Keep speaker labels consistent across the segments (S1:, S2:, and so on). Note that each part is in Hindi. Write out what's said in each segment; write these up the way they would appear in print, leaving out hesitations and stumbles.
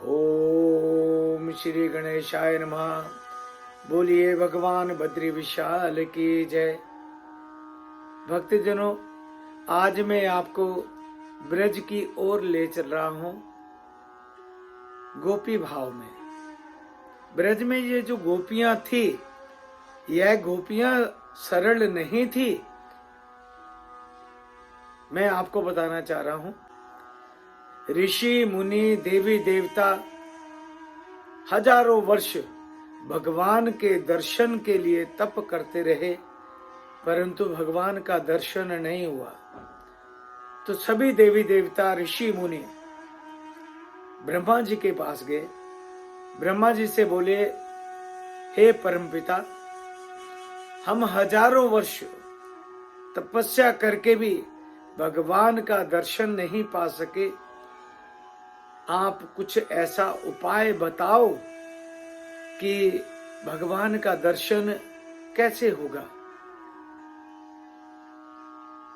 S1: ओम श्री गणेशाय नमः। बोलिए भगवान बद्री विशाल की जय। भक्तजनों, आज मैं आपको ब्रज की ओर ले चल रहा हूं गोपी भाव में। ब्रज में ये जो गोपियां थी, यह गोपियां सरल नहीं थी। मैं आपको बताना चाह रहा हूं, ऋषि मुनि देवी देवता हजारों वर्ष भगवान के दर्शन के लिए तप करते रहे, परंतु भगवान का दर्शन नहीं हुआ। तो सभी देवी देवता ऋषि मुनि ब्रह्मा जी के पास गए। ब्रह्मा जी से बोले, हे परमपिता, हम हजारों वर्ष तपस्या करके भी भगवान का दर्शन नहीं पा सके। आप कुछ ऐसा उपाय बताओ कि भगवान का दर्शन कैसे होगा,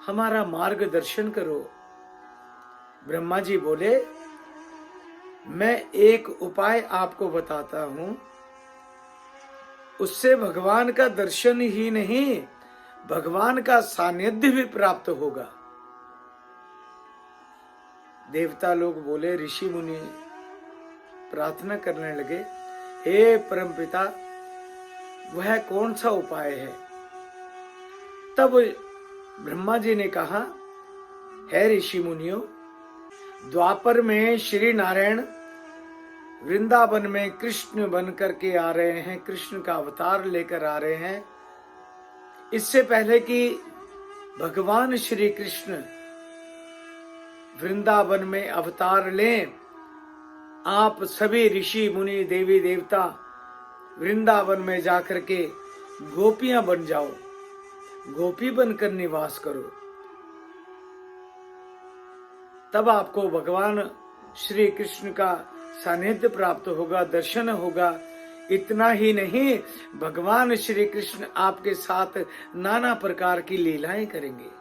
S1: हमारा मार्गदर्शन करो। ब्रह्मा जी बोले, मैं एक उपाय आपको बताता हूं, उससे भगवान का दर्शन ही नहीं, भगवान का सानिध्य भी प्राप्त होगा। देवता लोग बोले, ऋषि मुनि प्रार्थना करने लगे, हे परमपिता, वह कौन सा उपाय है? तब ब्रह्मा जी ने कहा, हे ऋषि मुनियों, द्वापर में श्री नारायण वृंदावन में कृष्ण बन करके आ रहे हैं, कृष्ण का अवतार लेकर आ रहे हैं। इससे पहले कि भगवान श्री कृष्ण वृंदावन में अवतार लें, आप सभी ऋषि मुनि देवी देवता वृंदावन में जाकर के गोपियां बन जाओ, गोपी बनकर निवास करो। तब आपको भगवान श्री कृष्ण का सानिध्य प्राप्त होगा, दर्शन होगा। इतना ही नहीं, भगवान श्री कृष्ण आपके साथ नाना प्रकार की लीलाएं करेंगे।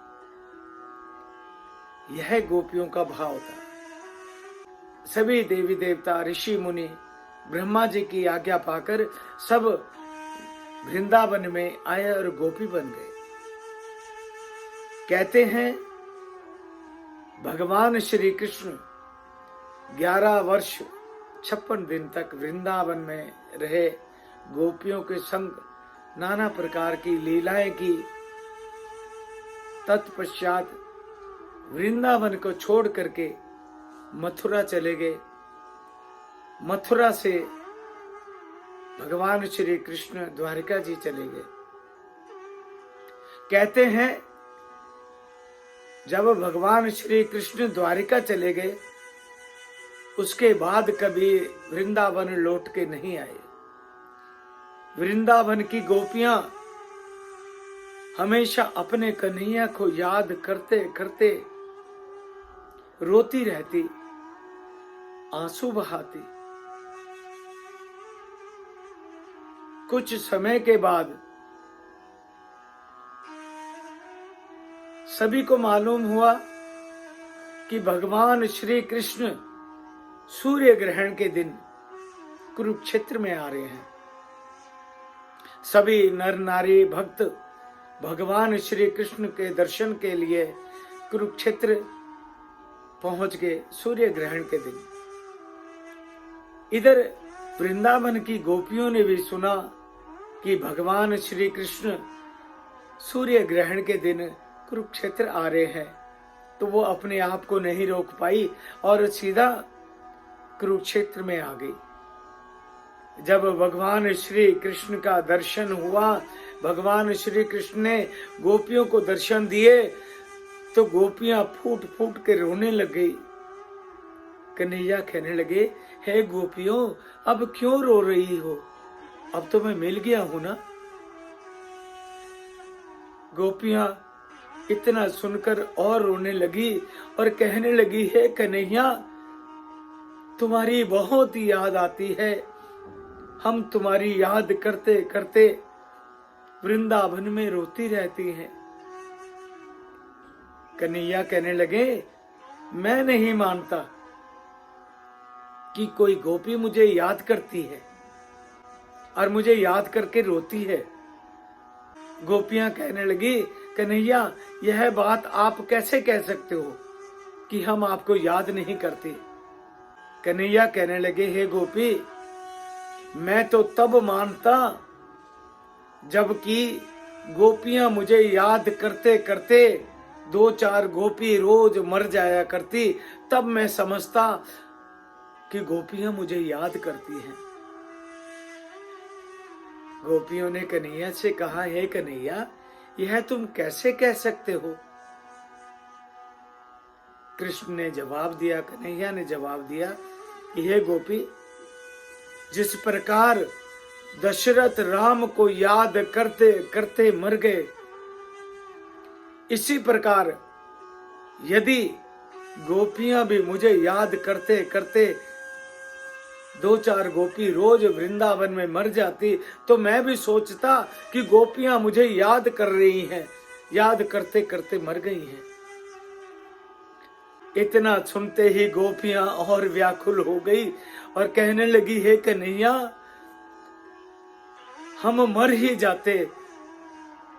S1: यह गोपियों का भाव था। सभी देवी देवता ऋषि मुनि ब्रह्मा जी की आज्ञा पाकर सब वृंदावन में आए और गोपी बन गए। कहते हैं, भगवान श्री कृष्ण 11 वर्ष 56 दिन तक वृंदावन में रहे, गोपियों के संग नाना प्रकार की लीलाएं की। तत्पश्चात वृंदावन को छोड़ करके मथुरा चले गए। मथुरा से भगवान श्री कृष्ण द्वारिका जी चले गए। कहते हैं, जब भगवान श्री कृष्ण द्वारिका चले गए, उसके बाद कभी वृंदावन लौट के नहीं आए। वृंदावन की गोपियां हमेशा अपने कन्हैया को याद करते करते रोती रहती, आंसू बहाती। कुछ समय के बाद सभी को मालूम हुआ कि भगवान श्री कृष्ण सूर्य ग्रहण के दिन कुरुक्षेत्र में आ रहे हैं। सभी नर नारी भक्त भगवान श्री कृष्ण के दर्शन के लिए कुरुक्षेत्र पहुंच गए सूर्य ग्रहण के दिन। इधर वृंदावन की गोपियों ने भी सुना कि भगवान श्री कृष्ण सूर्य ग्रहण के दिन कुरुक्षेत्र आ रहे हैं, तो वो अपने आप को नहीं रोक पाई और सीधा कुरुक्षेत्र में आ गई। जब भगवान श्री कृष्ण का दर्शन हुआ, भगवान श्री कृष्ण ने गोपियों को दर्शन दिए, तो गोपियां फूट फूट के रोने लग गई। कन्हैया कहने लगे, हे गोपियों, अब क्यों रो रही हो? अब तो मैं मिल गया हूं ना। गोपियां इतना सुनकर और रोने लगी और कहने लगी, हे कन्हैया, तुम्हारी बहुत याद आती है। हम तुम्हारी याद करते करते वृंदावन में रोती रहती हैं। कन्हैया कहने लगे, मैं नहीं मानता कि कोई गोपी मुझे याद करती है और मुझे याद करके रोती है। गोपियां कहने लगी, कन्हैया यह बात आप कैसे कह सकते हो कि हम आपको याद नहीं करते। कन्हैया कहने लगे, हे गोपी, मैं तो तब मानता जबकि गोपियां मुझे याद करते करते 2-4 गोपी रोज मर जाया करती, तब मैं समझता कि गोपियां मुझे याद करती हैं। गोपियों ने कन्हैया से कहा, हे कन्हैया, यह तुम कैसे कह सकते हो। कृष्ण ने जवाब दिया, कन्हैया ने जवाब दिया कि हे गोपी, जिस प्रकार दशरथ राम को याद करते करते मर गए, इसी प्रकार यदि गोपियां भी मुझे याद करते करते 2-4 गोपी रोज वृंदावन में मर जाती, तो मैं भी सोचता कि गोपियां मुझे याद कर रही हैं, याद करते करते मर गई हैं। इतना सुनते ही गोपियां और व्याकुल हो गई और कहने लगी, हे कन्हैया, हम मर ही जाते,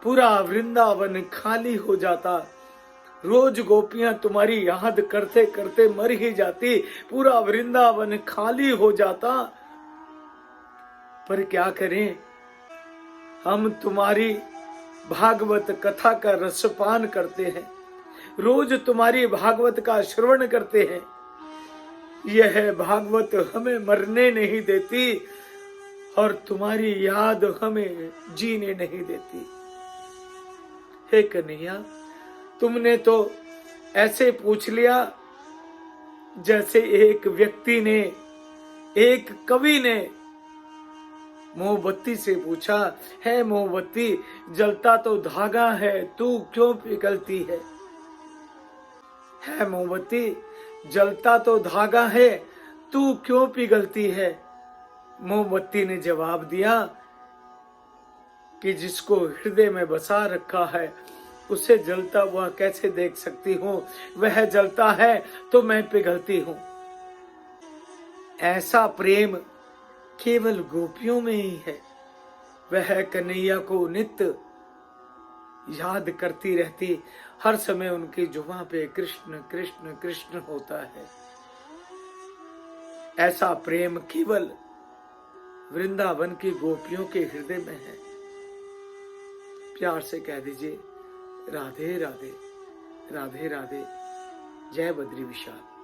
S1: पूरा वृंदावन खाली हो जाता, रोज गोपियां तुम्हारी याद करते करते मर ही जाती, पूरा वृंदावन खाली हो जाता। पर क्या करें, हम तुम्हारी भागवत कथा का रसपान करते हैं, रोज तुम्हारी भागवत का श्रवण करते हैं, यह भागवत हमें मरने नहीं देती और तुम्हारी याद हमें जीने नहीं देती। हे कन्हैया, तुमने तो ऐसे पूछ लिया जैसे एक व्यक्ति ने, एक कवि ने मोमबत्ती से पूछा, है मोमबत्ती, जलता तो धागा है, तू क्यों पिघलती है। है मोमबत्ती, जलता तो धागा है, तू क्यों पिघलती है। मोमबत्ती ने जवाब दिया कि जिसको हृदय में बसा रखा है उसे जलता हुआ कैसे देख सकती हूँ, वह जलता है तो मैं पिघलती हूँ। ऐसा प्रेम केवल गोपियों में ही है। वह कन्हैया को नित्य याद करती रहती, हर समय उनकी जुबां पे कृष्ण कृष्ण कृष्ण होता है। ऐसा प्रेम केवल वृंदावन की गोपियों के हृदय में है। प्यार से कह दीजिए, राधे राधे, राधे राधे, जय बद्री विशाल।